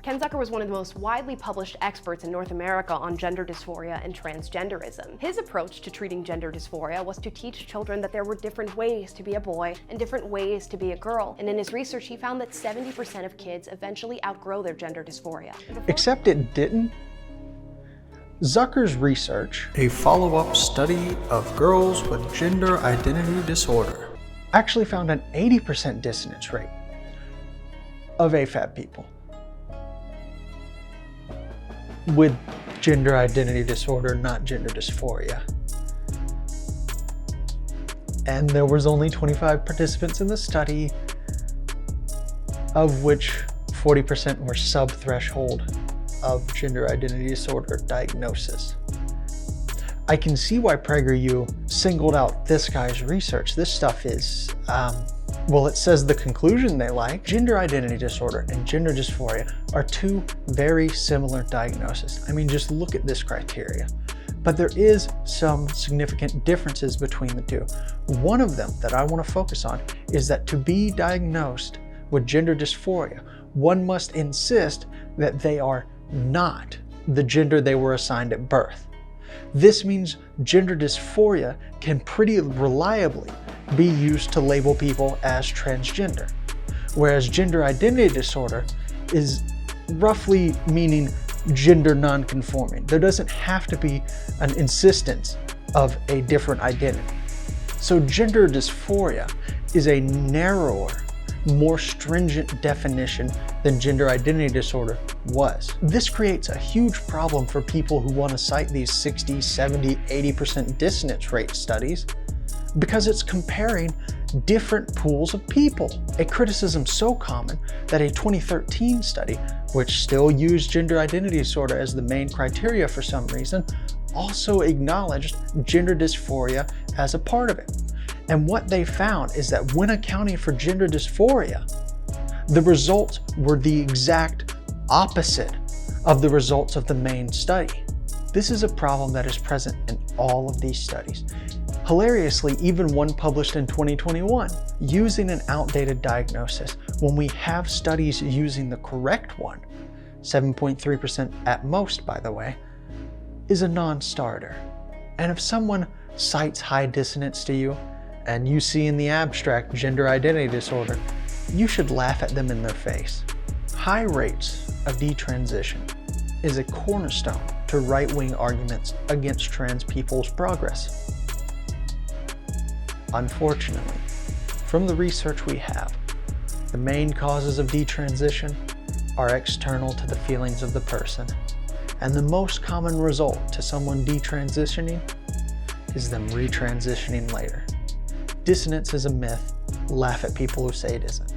Ken Zucker was one of the most widely published experts in North America on gender dysphoria and transgenderism. His approach to treating gender dysphoria was to teach children that there were different ways to be a boy and different ways to be a girl. And in his research, he found that 70% of kids eventually outgrow their gender dysphoria. Except it didn't. Zucker's research, a follow-up study of girls with gender identity disorder, actually found an 80% dissonance rate of AFAB people with gender identity disorder, not gender dysphoria. And there was only 25 participants in the study, of which 40% were sub-threshold of gender identity disorder diagnosis. I can see why Prageru singled out this guy's research. This stuff is, well, it says the conclusion they like. Gender identity disorder and gender dysphoria are two very similar diagnoses. I mean, just look at this criteria. But there is some significant differences between the two. One of them that I want to focus on is that to be diagnosed with gender dysphoria, one must insist that they are not the gender they were assigned at birth. This means gender dysphoria can pretty reliably be used to label people as transgender, whereas gender identity disorder is roughly meaning gender non-conforming. There doesn't have to be an insistence of a different identity. So gender dysphoria is a narrower, more stringent definition than gender identity disorder was. This creates a huge problem for people who want to cite these 60, 70, 80% dissonance rate studies because it's comparing different pools of people. A criticism so common that a 2013 study, which still used gender identity disorder as the main criteria for some reason, also acknowledged gender dysphoria as a part of it. And what they found is that when accounting for gender dysphoria, the results were the exact opposite of the results of the main study. This is a problem that is present in all of these studies. Hilariously, even one published in 2021, using an outdated diagnosis, when we have studies using the correct one, 7.3% at most, by the way, is a non-starter. And if someone cites high dissonance to you, and you see in the abstract gender identity disorder, you should laugh at them in their face. High rates of detransition is a cornerstone to right-wing arguments against trans people's progress. Unfortunately, from the research we have, the main causes of detransition are external to the feelings of the person, and the most common result to someone detransitioning is them retransitioning later. Dissonance is a myth. Laugh at people who say it isn't.